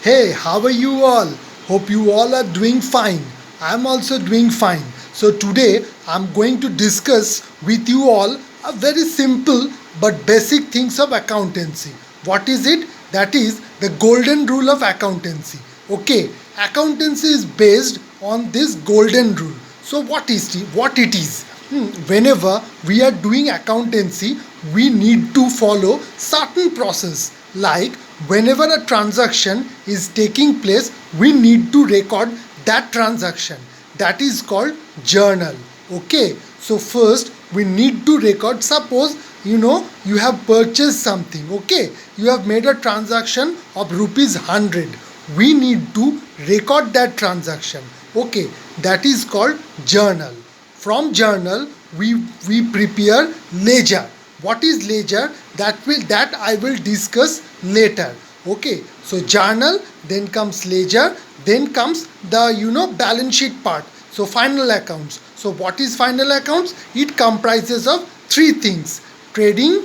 Hey, how are you all? Hope you all are doing fine. I'm also doing fine. So, today I'm going to discuss with you all a very simple but basic things of accountancy. What is it? That is the golden rule of accountancy. Okay, accountancy is based on this golden rule. So, what it is? Whenever we are doing accountancy, we need to follow certain process, like whenever a transaction is taking place, we need to record that transaction. That is called journal. Okay, so first we need to record. Suppose you have purchased something. Okay, you have made a transaction of rupees 100. We need to record that transaction. Okay, that is called journal. From journal we prepare ledger. What is ledger? That I will discuss later. Okay, so journal, then comes ledger, then comes the balance sheet part. So final accounts. So what is final accounts? It comprises of three things: trading,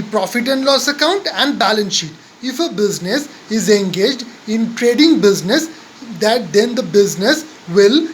profit and loss account, and balance sheet. If a business is engaged in trading business, that then the business will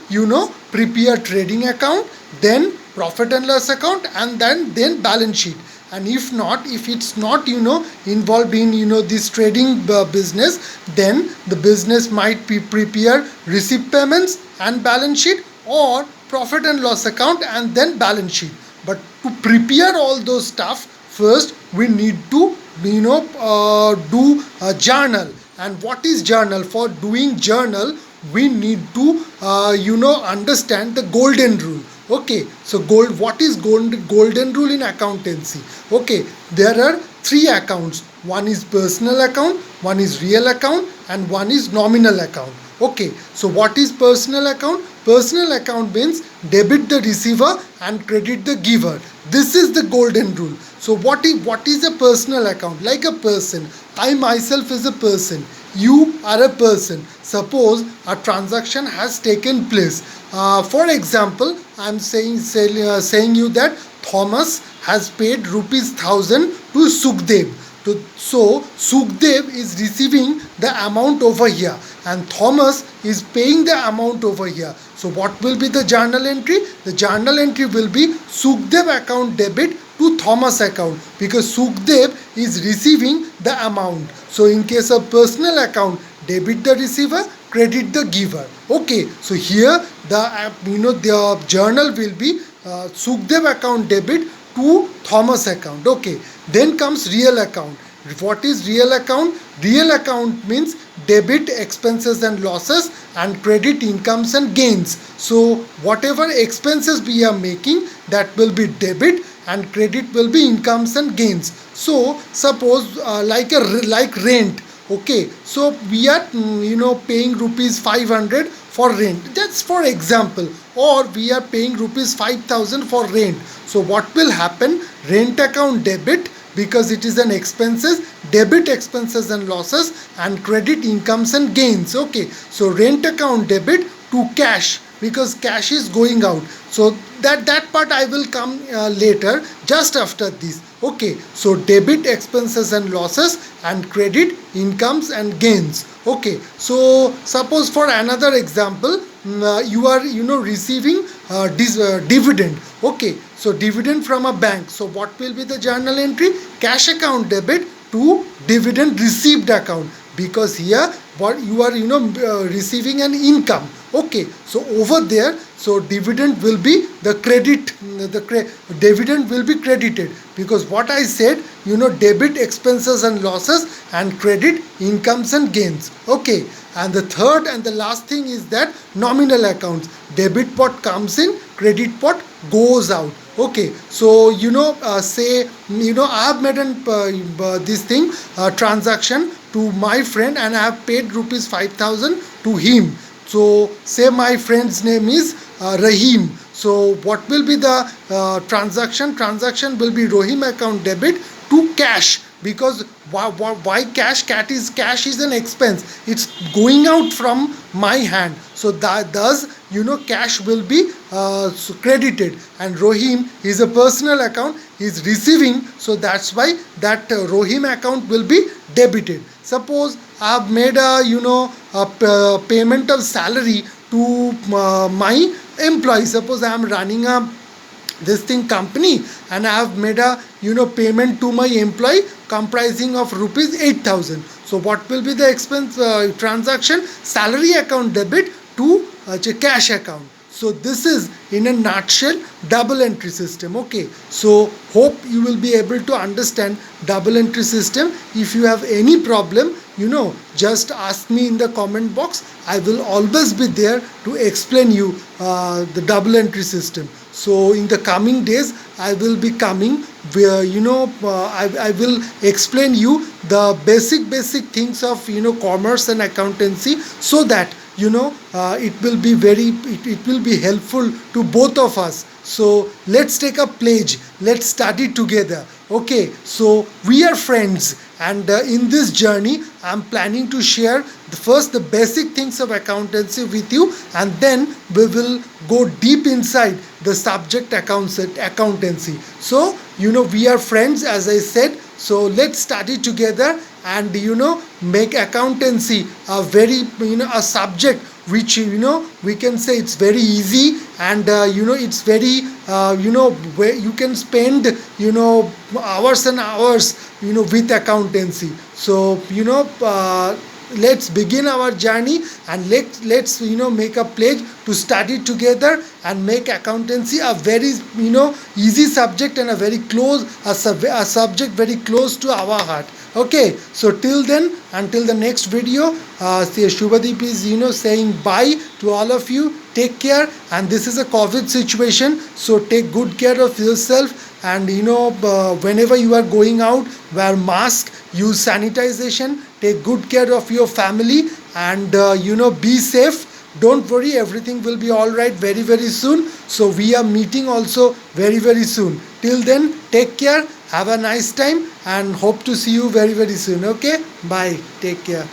prepare trading account, then profit and loss account, and then balance sheet. And if it's not involved in this trading business, then the business might be prepare receipt payments and balance sheet, or profit and loss account and then balance sheet. But to prepare all those stuff, first we need to do a journal. And what is journal? For doing journal, we need to understand the golden rule. Okay, so what is golden rule in accountancy? Okay, there are three accounts. One is personal account, one is real account, and one is nominal account. Okay, so what is personal account? Personal account means debit the receiver and credit the giver. This is the golden rule. So what is a personal account? Like a person, I myself is a person, you are a person. Suppose a transaction has taken place. For example, I'm saying you that Thomas has paid rupees 1,000 to Sukhdev. So Sukhdev is receiving the amount over here, and Thomas is paying the amount over here. So what will be the journal entry? The journal entry will be Sukhdev account debit to Thomas account, because Sukhdev is receiving the amount. So in case of personal account, debit the receiver, credit the giver. Okay, so here the journal will be Sukhdev account debit to Thomas account. Okay, then comes real account. What is real account? Real account means debit expenses and losses and credit incomes and gains. So whatever expenses we are making, that will be debit, and credit will be incomes and gains. So suppose like rent. Okay, so we are paying rupees 500 for rent. That's for example. Or we are paying rupees 5,000 for rent. So what will happen? Rent account debit, because it is an expenses, debit expenses and losses, and credit incomes and gains. Okay, so rent account debit to cash, because cash is going out. So that part I will come later, just after this. Okay, so debit expenses and losses, and credit incomes and gains. Okay, so suppose for another example, you are receiving dividend. Okay, so dividend from a bank. So what will be the journal entry? Cash account debit to dividend received account, because here what you are receiving an income. Okay, so over there, so dividend will be the credit, dividend will be credited, because what I said, debit expenses and losses, and credit incomes and gains. Okay, and the third and the last thing is that nominal accounts. Debit pot comes in, credit pot goes out. Okay, so say I have made this thing transaction to my friend, and I have paid rupees 5,000 to him. So say my friend's name is Rahim. So what will be the transaction? Transaction will be Rahim account debit to cash, because why cash? Cash is an expense. It's going out from my hand. So thus cash will be credited, and Rahim is a personal account. He is receiving, so that's why that Rahim account will be debited. Suppose I have made a payment of salary to my employee. Suppose I am running a this thing company, and I have made a payment to my employee comprising of rupees 8,000. So what will be the expense transaction? Salary account debit to cash account. So this is in a nutshell double entry system. Okay, so hope you will be able to understand double entry system. If you have any problem, just ask me in the comment box. I will always be there to explain you the double entry system. So in the coming days I will be coming where I will explain you the basic things of commerce and accountancy, so that it will be helpful to both of us. So let's take a pledge, let's study together. Okay, so we are friends, and in this journey I'm planning to share the basic things of accountancy with you, and then we will go deep inside the subject accountancy. So we are friends, as I said. So let's study together and make accountancy a very a subject which we can say it's very easy, and it's very where you can spend hours and hours with accountancy. So let's begin our journey, and let's make a pledge to study together and make accountancy a very easy subject, and a very close a subject very close to our heart. Okay, so till then, until the next video, Shubhadeep is saying bye to all of you. Take care, and this is a COVID situation, so take good care of yourself, and whenever you are going out, wear mask, use sanitization, take good care of your family, and be safe. Don't worry, everything will be all right very soon. So we are meeting also very soon. Till then, take care, have a nice time, and hope to see you very soon. Okay, bye, take care.